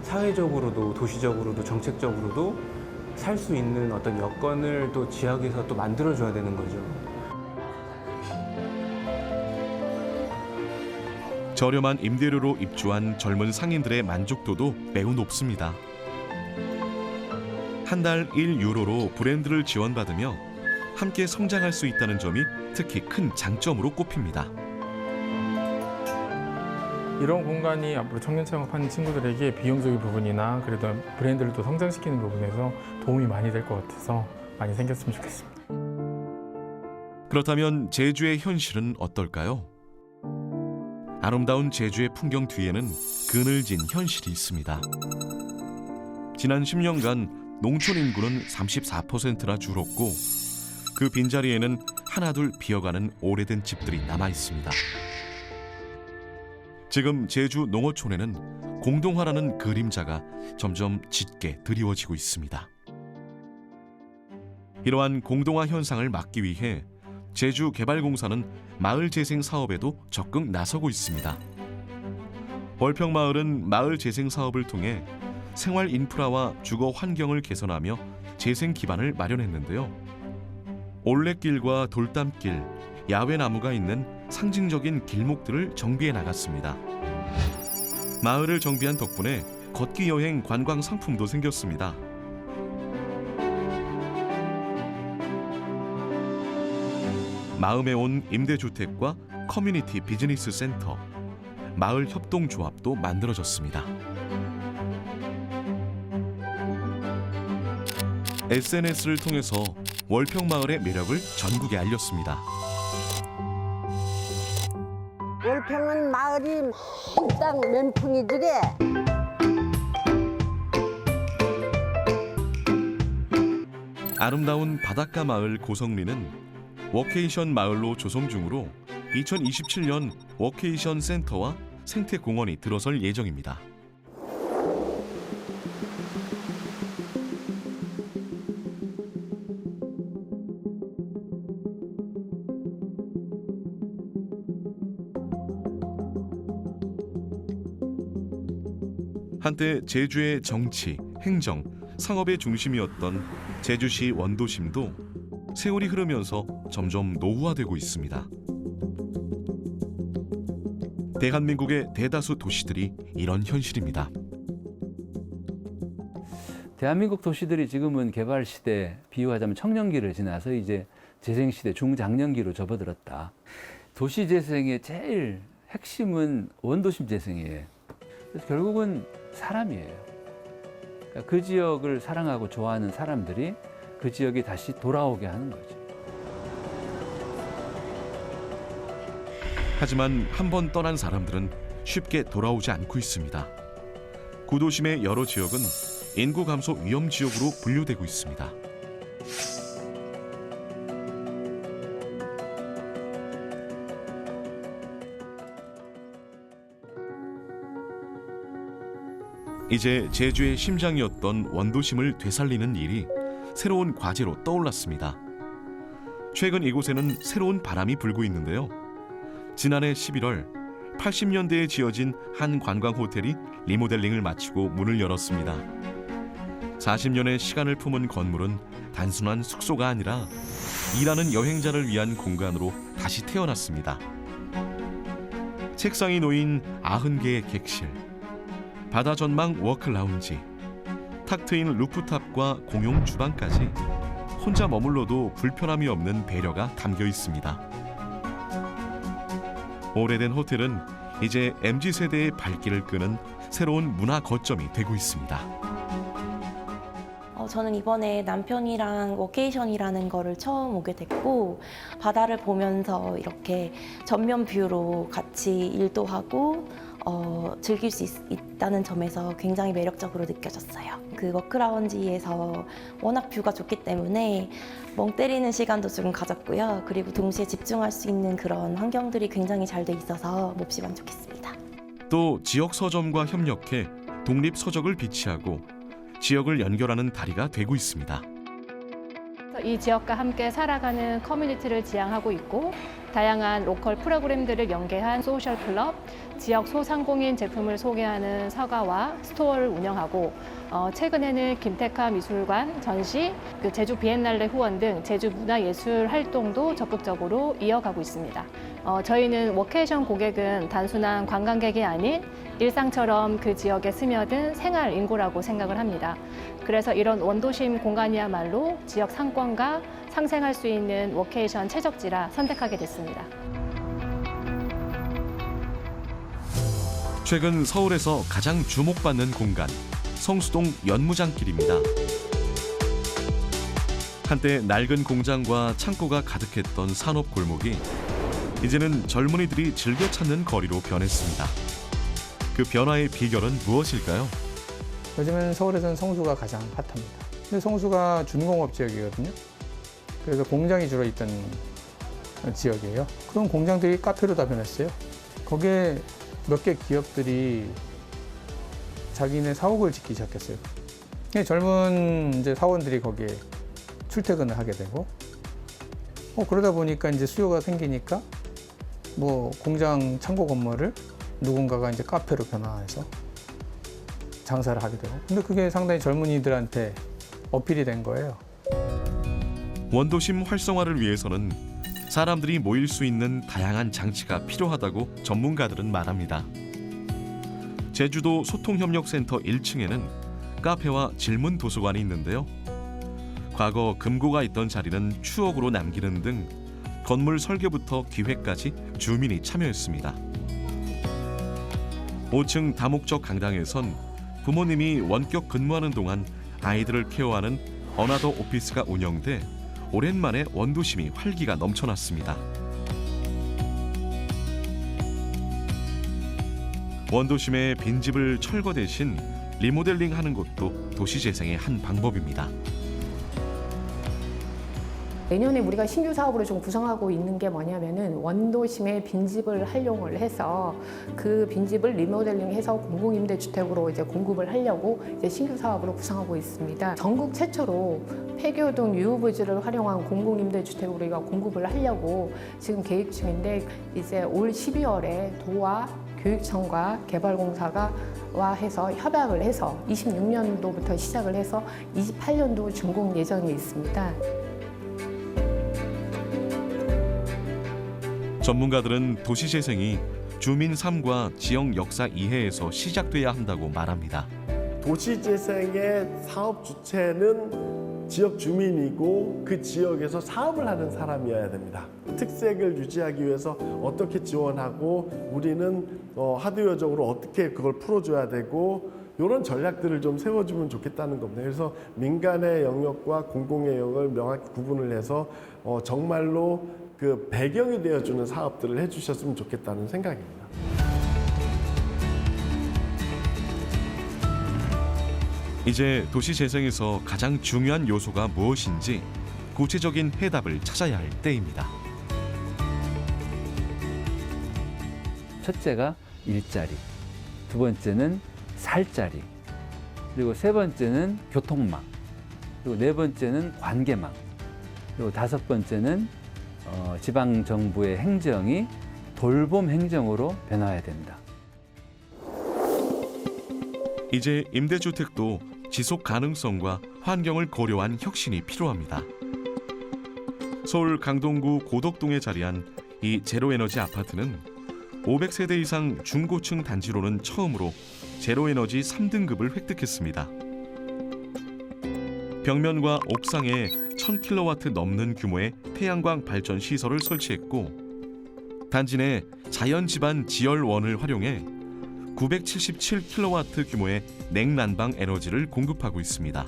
사회적으로도 도시적으로도 정책적으로도 살 수 있는 어떤 여건을 또 지역에서 또 만들어줘야 되는 거죠. 저렴한 임대료로 입주한 젊은 상인들의 만족도도 매우 높습니다. 한 달 1유로로 브랜드를 지원받으며 함께 성장할 수 있다는 점이 특히 큰 장점으로 꼽힙니다. 이런 공간이 앞으로 청년 창업하는 친구들에게 비용적인 부분이나 그래도 브랜드를 또 성장시키는 부분에서 도움이 많이 될 것 같아서 많이 생겼으면 좋겠습니다. 그렇다면 제주의 현실은 어떨까요? 아름다운 제주의 풍경 뒤에는 그늘진 현실이 있습니다. 지난 10년간 농촌 인구는 34%나 줄었고 그 빈자리에는 하나둘 비어가는 오래된 집들이 남아 있습니다. 지금 제주 농어촌에는 공동화라는 그림자가 점점 짙게 드리워지고 있습니다. 이러한 공동화 현상을 막기 위해 제주개발공사는 마을 재생 사업에도 적극 나서고 있습니다. 월평마을은 마을 재생 사업을 통해 생활 인프라와 주거 환경을 개선하며 재생 기반을 마련했는데요. 올레길과 돌담길, 야외 나무가 있는 상징적인 길목들을 정비해 나갔습니다. 마을을 정비한 덕분에 걷기 여행 관광 상품도 생겼습니다. 마음에 온 임대주택과 커뮤니티 비즈니스 센터, 마을 협동조합도 만들어졌습니다. SNS를 통해서 월평마을의 매력을 전국에 알렸습니다. 월평은 마을이 땅 면풍이지래. 아름다운 바닷가 마을 고성리는 워케이션 마을로 조성 중으로 2027년 워케이션 센터와 생태공원이 들어설 예정입니다. 한때 제주의 정치, 행정, 상업의 중심이었던 제주시 원도심도 세월이 흐르면서 점점 노후화되고 있습니다. 대한민국의 대다수 도시들이 이런 현실입니다. 대한민국 도시들이 지금은 개발 시대, 비유하자면 청년기를 지나서 이제 재생 시대, 중장년기로 접어들었다. 도시 재생의 제일 핵심은 원도심 재생이에요. 그래서 결국은 사람이에요. 그러니까 그 지역을 사랑하고 좋아하는 사람들이 그 지역에 다시 돌아오게 하는 거죠. 하지만 한 번 떠난 사람들은 쉽게 돌아오지 않고 있습니다. 구도심의 여러 지역은 인구 감소 위험 지역으로 분류되고 있습니다. 이제 제주의 심장이었던 원도심을 되살리는 일이 새로운 과제로 떠올랐습니다. 최근 이곳에는 새로운 바람이 불고 있는데요. 지난해 11월 80년대에 지어진 한 관광 호텔이 리모델링을 마치고 문을 열었습니다. 40년의 시간을 품은 건물은 단순한 숙소가 아니라 일하는 여행자를 위한 공간으로 다시 태어났습니다. 책상이 놓인 90개의 객실, 바다 전망 워크 라운지, 탁 트인 루프탑과 공용 주방까지 혼자 머물러도 불편함이 없는 배려가 담겨 있습니다. 오래된 호텔은 이제 MZ세대의 발길을 끄는 새로운 문화 거점이 되고 있습니다. 저는 이번에 남편이랑 워케이션이라는 거를 처음 오게 됐고 바다를 보면서 이렇게 전면 뷰로 같이 일도 하고 즐길 수 있다는 점에서 굉장히 매력적으로 느껴졌어요. 그 워크라운지에서 워낙 뷰가 좋기 때문에 멍 때리는 시간도 좀 가졌고요. 그리고 동시에 집중할 수 있는 그런 환경들이 굉장히 잘 돼 있어서 몹시 만족했습니다. 또 지역 서점과 협력해 독립 서적을 비치하고 지역을 연결하는 다리가 되고 있습니다. 이 지역과 함께 살아가는 커뮤니티를 지향하고 있고 다양한 로컬 프로그램들을 연계한 소셜 클럽, 지역 소상공인 제품을 소개하는 서가와 스토어를 운영하고 최근에는 김태카 미술관 전시, 제주 비엔날레 후원 등 제주 문화예술 활동도 적극적으로 이어가고 있습니다. 저희는 워케이션 고객은 단순한 관광객이 아닌 일상처럼 그 지역에 스며든 생활 인구라고 생각을 합니다. 그래서 이런 원도심 공간이야말로 지역 상권과 상생할 수 있는 워케이션 최적지라 선택하게 됐습니다. 최근 서울에서 가장 주목받는 공간, 성수동 연무장길입니다. 한때 낡은 공장과 창고가 가득했던 산업 골목이 이제는 젊은이들이 즐겨 찾는 거리로 변했습니다. 그 변화의 비결은 무엇일까요? 요즘은 서울에서는 성수가 가장 핫합니다. 근데 성수가 준공업 지역이거든요. 그래서 공장이 주로 있던 지역이에요. 그런 공장들이 카페로 다 변했어요. 거기에 몇 개 기업들이 자기네 사옥을 짓기 시작했어요. 젊은 이제 사원들이 거기에 출퇴근을 하게 되고, 그러다 보니까 이제 수요가 생기니까 뭐 공장 창고 건물을 누군가가 이제 카페로 변화해서 장사를 하게 되고, 근데 그게 상당히 젊은이들한테 어필이 된 거예요. 원도심 활성화를 위해서는 사람들이 모일 수 있는 다양한 장치가 필요하다고 전문가들은 말합니다. 제주도 소통협력센터 1층에는 카페와 질문 도서관이 있는데요. 과거 금고가 있던 자리는 추억으로 남기는 등 건물 설계부터 기획까지 주민이 참여했습니다. 5층 다목적 강당에선 부모님이 원격 근무하는 동안 아이들을 케어하는 어나더 오피스가 운영돼 오랜만에 원도심이 활기가 넘쳐났습니다. 원도심의 빈집을 철거 대신 리모델링하는 것도 도시재생의 한 방법입니다. 내년에 우리가 신규 사업으로 좀 구성하고 있는 게 뭐냐면은 원도심의 빈집을 활용을 해서 그 빈집을 리모델링해서 공공임대주택으로 이제 공급을 하려고 이제 신규 사업으로 구성하고 있습니다. 전국 최초로 폐교 등 유후부지를 활용한 공공임대주택으로 우리가 공급을 하려고 지금 계획 중인데 이제 올 12월에 도와 교육청과 개발공사가 해서 협약을 해서 26년도부터 시작을 해서 28년도 준공 예정이 있습니다. 전문가들은 도시재생이 주민 삶과 지역 역사 이해에서 시작돼야 한다고 말합니다. 도시재생의 사업 주체는 지역 주민이고 그 지역에서 사업을 하는 사람이어야 됩니다. 특색을 유지하기 위해서 어떻게 지원하고 우리는 하드웨어적으로 어떻게 그걸 풀어줘야 되고 이런 전략들을 좀 세워주면 좋겠다는 겁니다. 그래서 민간의 영역과 공공의 영역을 명확히 구분을 해서 정말로 그 배경이 되어주는 사업들을 해주셨으면 좋겠다는 생각입니다. 이제 도시 재생에서 가장 중요한 요소가 무엇인지 구체적인 해답을 찾아야 할 때입니다. 첫째가 일자리, 두 번째는 살자리, 그리고 세 번째는 교통망, 그리고 네 번째는 관계망, 그리고 다섯 번째는 지방 정부의 행정이 돌봄 행정으로 변화해야 된다. 이제 임대주택도 지속 가능성과 환경을 고려한 혁신이 필요합니다. 서울 강동구 고덕동에 자리한 이 제로에너지 아파트는 500세대 이상 중고층 단지로는 처음으로 제로에너지 3등급을 획득했습니다. 벽면과 옥상에 1000kW 넘는 규모의 태양광 발전 시설을 설치했고 단지 내 자연 지반 지열원을 활용해 977kW 규모의 냉난방 에너지를 공급하고 있습니다.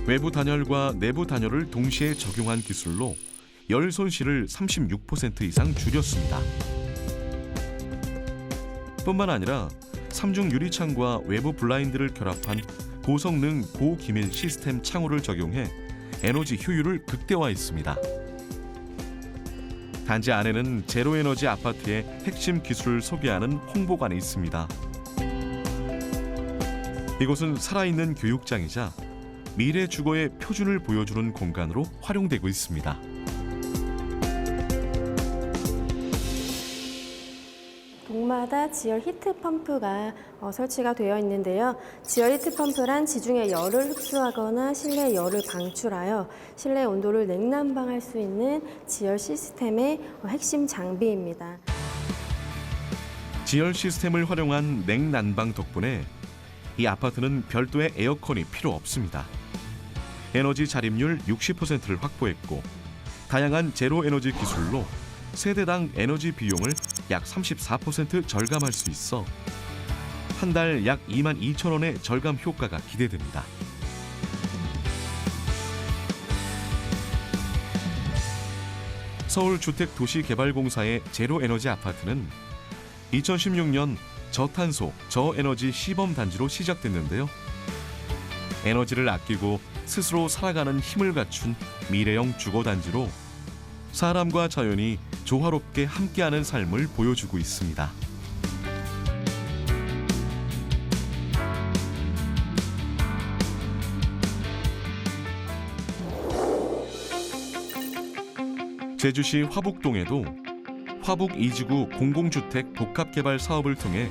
외부 단열과 내부 단열을 동시에 적용한 기술로 열 손실을 36% 이상 줄였습니다. 뿐만 아니라 3중 유리창과 외부 블라인드를 결합한 고성능 고기밀 시스템 창호를 적용해 에너지 효율을 극대화했습니다. 단지 안에는 제로에너지 아파트의 핵심 기술을 소개하는 홍보관이 있습니다. 이곳은 살아있는 교육장이자 미래 주거의 표준을 보여주는 공간으로 활용되고 있습니다. 동마다 지열 히트 펌프가 설치가 되어 있는데요. 지열 히트 펌프란 지중해 열을 흡수하거나 실내 열을 방출하여 실내 온도를 냉난방할 수 있는 지열 시스템의 핵심 장비입니다. 지열 시스템을 활용한 냉난방 덕분에 이 아파트는 별도의 에어컨이 필요 없습니다. 에너지 자립률 60%를 확보했고 다양한 제로 에너지 기술로 세대당 에너지 비용을 약 34% 절감할 수 있어 한 달 약 22,000원의 절감 효과가 기대됩니다. 서울주택도시개발공사의 제로에너지 아파트는 2016년 저탄소, 저에너지 시범단지로 시작됐는데요. 에너지를 아끼고 스스로 살아가는 힘을 갖춘 미래형 주거단지로 사람과 자연이 조화롭게 함께하는 삶을 보여주고 있습니다. 제주시 화북동에도 화북 2지구 공공주택 복합개발 사업을 통해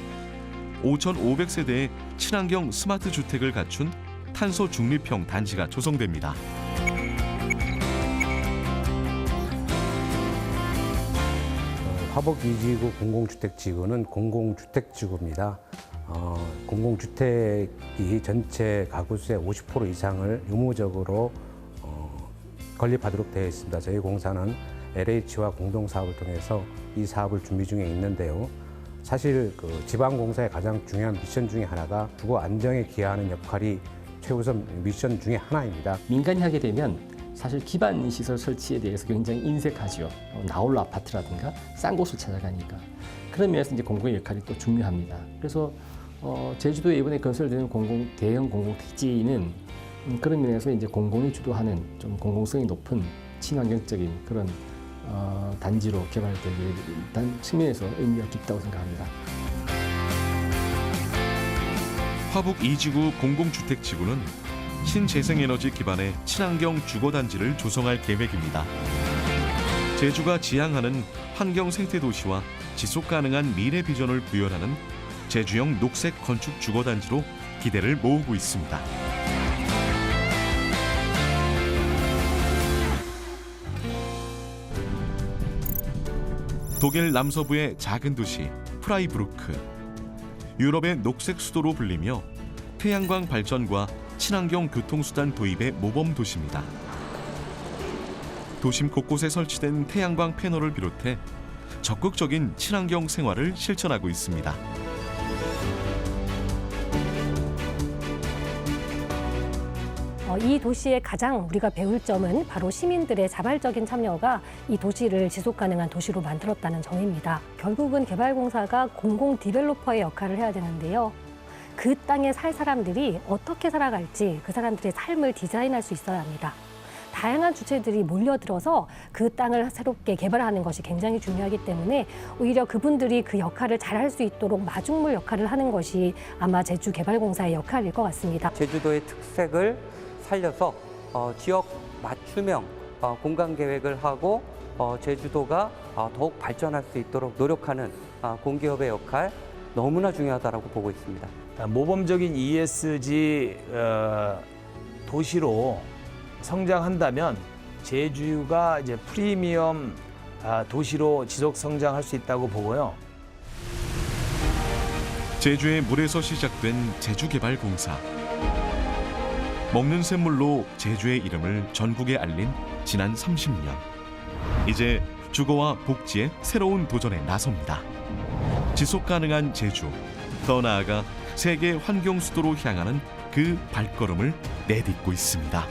5,500세대의 친환경 스마트 주택을 갖춘 탄소 중립형 단지가 조성됩니다. 화북 2지구 공공주택지구는 공공주택지구입니다. 공공주택이 전체 가구수의 50% 이상을 의무적으로 건립하도록 되어 있습니다. 저희 공사는 LH와 공동사업을 통해서 이 사업을 준비 중에 있는데요. 사실 지방공사의 가장 중요한 미션 중에 하나가 주거 안정에 기여하는 역할이 최우선 미션 중에 하나입니다. 민간이 하게 되면 사실 기반 시설 설치에 대해서 굉장히 인색하죠. 나홀로 아파트라든가 싼 곳을 찾아가니까. 그런 면에서 이제 공공의 역할이 또 중요합니다. 그래서 제주도에 이번에 건설되는 대형 공공택지는 그런 면에서 이제 공공이 주도하는 좀 공공성이 높은 친환경적인 그런 단지로 개발되는 측면에서 의미가 깊다고 생각합니다. 화북 2지구 공공주택지구는 신재생에너지 기반의 친환경 주거단지를 조성할 계획입니다. 제주가 지향하는 환경 생태도시와 지속가능한 미래 비전을 구현하는 제주형 녹색 건축 주거단지로 기대를 모으고 있습니다. 독일 남서부의 작은 도시 프라이부르크. 유럽의 녹색 수도로 불리며 태양광 발전과 친환경 교통수단 도입의 모범 도시입니다. 도심 곳곳에 설치된 태양광 패널을 비롯해 적극적인 친환경 생활을 실천하고 있습니다. 이 도시의 가장 우리가 배울 점은 바로 시민들의 자발적인 참여가 이 도시를 지속 가능한 도시로 만들었다는 점입니다. 결국은 개발공사가 공공 디벨로퍼의 역할을 해야 되는데요. 그 땅에 살 사람들이 어떻게 살아갈지 그 사람들의 삶을 디자인할 수 있어야 합니다. 다양한 주체들이 몰려들어서 그 땅을 새롭게 개발하는 것이 굉장히 중요하기 때문에 오히려 그분들이 그 역할을 잘할 수 있도록 마중물 역할을 하는 것이 아마 제주개발공사의 역할일 것 같습니다. 제주도의 특색을 살려서 지역 맞춤형 공간 계획을 하고 제주도가 더욱 발전할 수 있도록 노력하는 공기업의 역할 너무나 중요하다고 보고 있습니다. 모범적인 ESG 도시로 성장한다면 제주가 이제 프리미엄 도시로 지속 성장할 수 있다고 보고요. 제주의 물에서 시작된 제주개발공사. 먹는 샘물로 제주의 이름을 전국에 알린 지난 30년. 이제 주거와 복지의 새로운 도전에 나섭니다. 지속 가능한 제주, 더 나아가 세계 환경 수도로 향하는 그 발걸음을 내딛고 있습니다.